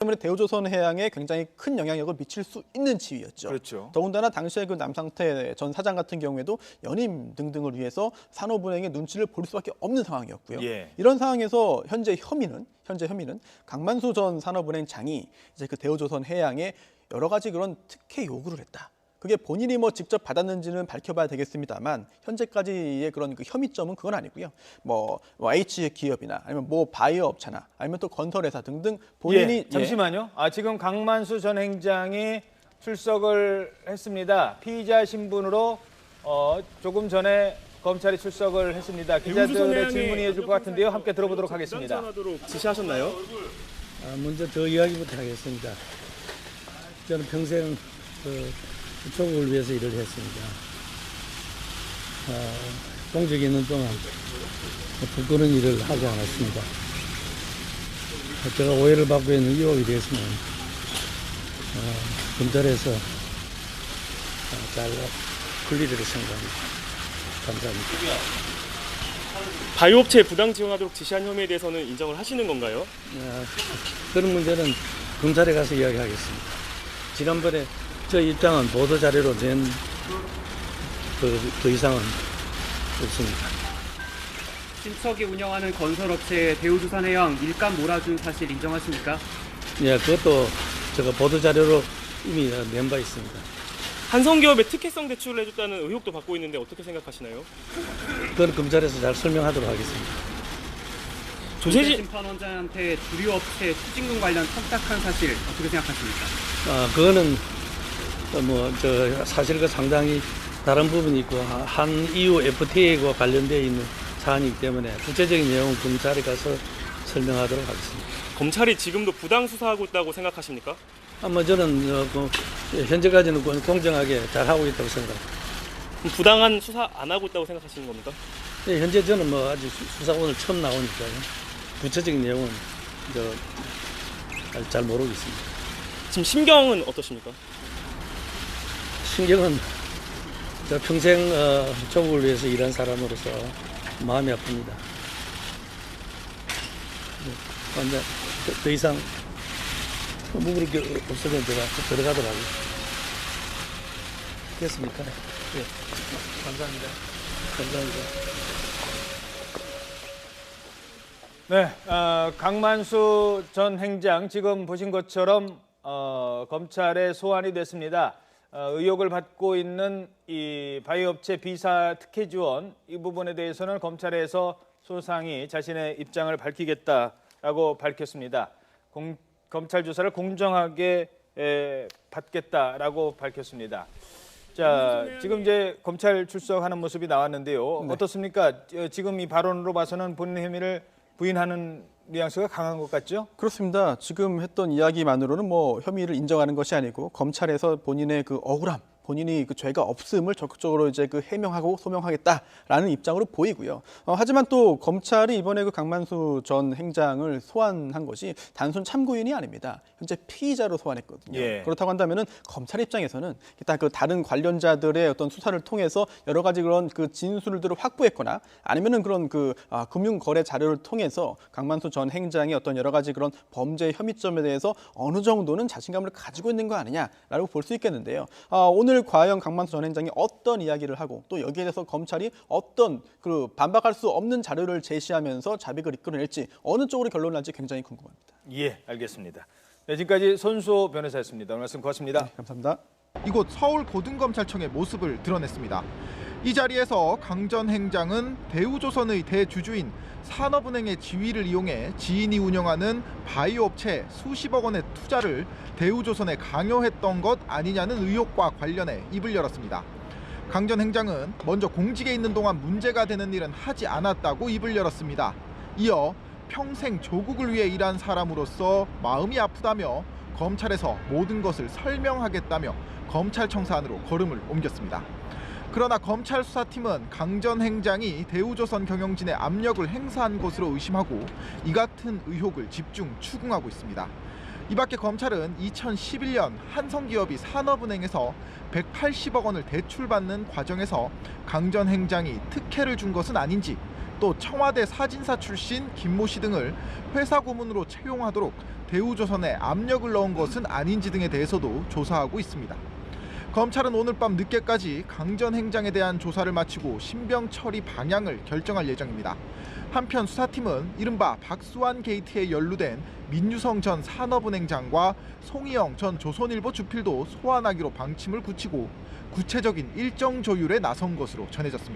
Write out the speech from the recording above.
때문에 대우조선해양에 굉장히 큰 영향력을 미칠 수 있는 지위였죠. 그렇죠. 더군다나 당시에 그 남상태 전 사장 같은 경우에도 연임 등등을 위해서 산업은행의 눈치를 볼 수밖에 없는 상황이었고요. 예. 이런 상황에서 현재 혐의는 강만수 전 산업은행장이 이제 그 대우조선해양에 여러 가지 그런 특혜 요구를 했다. 그게 본인이 뭐 직접 받았는지는 밝혀봐야 되겠습니다만 현재까지의 그런 그 혐의점은 그건 아니고요. 뭐 H 기업이나 아니면 뭐 바이오 업체나 아니면 또 건설회사 등등 본인이 잠시만요. 지금 강만수 전 행장이 출석을 했습니다. 피의자 신분으로 조금 전에 검찰이 출석을 했습니다. 기자들의 질문이 해줄 것 같은데요. 함께 들어보도록 하겠습니다. 지시하셨나요? 먼저 저 이야기부터 하겠습니다. 저는 평생 조국을 위해서 일을 했습니다. 공직에 있는 동안 부끄러운 일을 하지 않았습니다. 제가 오해를 받고 있는 의혹에 대해서는 검찰에서 잘 풀리리를 생각합니다. 감사합니다. 바이오업체에 부당 지원하도록 지시한 혐의에 대해서는 인정을 하시는 건가요? 그런 문제는 검찰에 가서 이야기하겠습니다. 지난번에 저 입장은 보도 자료로 낸 그 이상은 없습니다. 친척이 운영하는 건설업체 대우조선해양 일감 몰아준 사실 인정하십니까? 예, 그것도 제가 보도 자료로 이미 낸 바 있습니다. 한성기업에 특혜성 대출을 해줬다는 의혹도 받고 있는데 어떻게 생각하시나요? 그건 검찰에서 잘 설명하도록 하겠습니다. 조세진 심판원장한테 주류업체 추징금 관련 탐탁한 사실 어떻게 생각하십니까? 그거는 사실과 상당히 다른 부분이 있고 한 EU FTA와 관련되어 있는 사안이기 때문에 구체적인 내용은 검찰에 가서 설명하도록 하겠습니다. 검찰이 지금도 부당 수사하고 있다고 생각하십니까? 저는 현재까지는 공정하게 잘 하고 있다고 생각합니다. 그럼 부당한 수사 안 하고 있다고 생각하시는 겁니까? 네, 현재 저는 아직 수사 오늘 처음 나오니까요. 구체적인 내용은 잘 모르고 있습니다. 지금 심경은 어떠십니까? 신경은 저 평생 조국을 위해서 일한 사람으로서 마음이 아픕니다. 완전 더 이상 묵을 게 없으면 제가 들어가도록 하겠습니다. 됐습니까? 네. 감사합니다. 감사합니다. 네, 강만수 전 행장 지금 보신 것처럼 검찰에 소환이 됐습니다. 의혹을 받고 있는 이 바이오업체 비사 특혜 지원 이 부분에 대해서는 검찰에서 소상히 자신의 입장을 밝히겠다라고 밝혔습니다. 검찰 조사를 공정하게 받겠다라고 밝혔습니다. 자, 지금 이제 검찰 출석하는 모습이 나왔는데요. 네. 어떻습니까? 지금 이 발언으로 봐서는 본인 혐의를 부인하는 뉘앙스가 강한 것 같죠? 그렇습니다. 지금 했던 이야기만으로는 뭐 혐의를 인정하는 것이 아니고 검찰에서 본인의 그 억울함, 본인이 그 죄가 없음을 적극적으로 이제 그 해명하고 소명하겠다라는 입장으로 보이고요. 하지만 또 검찰이 이번에 그 강만수 전 행장을 소환한 것이 단순 참고인이 아닙니다. 현재 피의자로 소환했거든요. 예. 그렇다고 한다면은 검찰 입장에서는 일단 그 다른 관련자들의 어떤 수사를 통해서 여러 가지 그런 그 진술들을 확보했거나 아니면은 그런 그 금융거래 자료를 통해서 강만수 전 행장의 어떤 여러 가지 그런 범죄 혐의점에 대해서 어느 정도는 자신감을 가지고 있는 거 아니냐라고 볼 수 있겠는데요. 오늘 과연 강만수 전 행장이 어떤 이야기를 하고 또 여기에 대해서 검찰이 어떤 그 반박할 수 없는 자료를 제시하면서 자백을 이끌어낼지 어느 쪽으로 결론을 날지 굉장히 궁금합니다. 예, 알겠습니다. 네, 지금까지 손수호 변호사였습니다. 오늘 말씀 고맙습니다. 네, 감사합니다. 이곳 서울고등검찰청의 모습을 드러냈습니다. 이 자리에서 강 전 행장은 대우조선의 대주주인 산업은행의 지위를 이용해 지인이 운영하는 바이오업체 수십억 원의 투자를 대우조선에 강요했던 것 아니냐는 의혹과 관련해 입을 열었습니다. 강 전 행장은 먼저 공직에 있는 동안 문제가 되는 일은 하지 않았다고 입을 열었습니다. 이어 평생 조국을 위해 일한 사람으로서 마음이 아프다며 검찰에서 모든 것을 설명하겠다며 검찰청사 안으로 걸음을 옮겼습니다. 그러나 검찰 수사팀은 강 전 행장이 대우조선 경영진의 압력을 행사한 것으로 의심하고 이 같은 의혹을 집중 추궁하고 있습니다. 이 밖에 검찰은 2011년 한성기업이 산업은행에서 180억 원을 대출받는 과정에서 강 전 행장이 특혜를 준 것은 아닌지 또 청와대 사진사 출신 김모 씨 등을 회사 고문으로 채용하도록 대우조선에 압력을 넣은 것은 아닌지 등에 대해서도 조사하고 있습니다. 검찰은 오늘 밤 늦게까지 강전 행장에 대한 조사를 마치고 신병 처리 방향을 결정할 예정입니다. 한편 수사팀은 이른바 박수환 게이트에 연루된 민유성 전 산업은행장과 송희영 전 조선일보 주필도 소환하기로 방침을 굳히고 구체적인 일정 조율에 나선 것으로 전해졌습니다.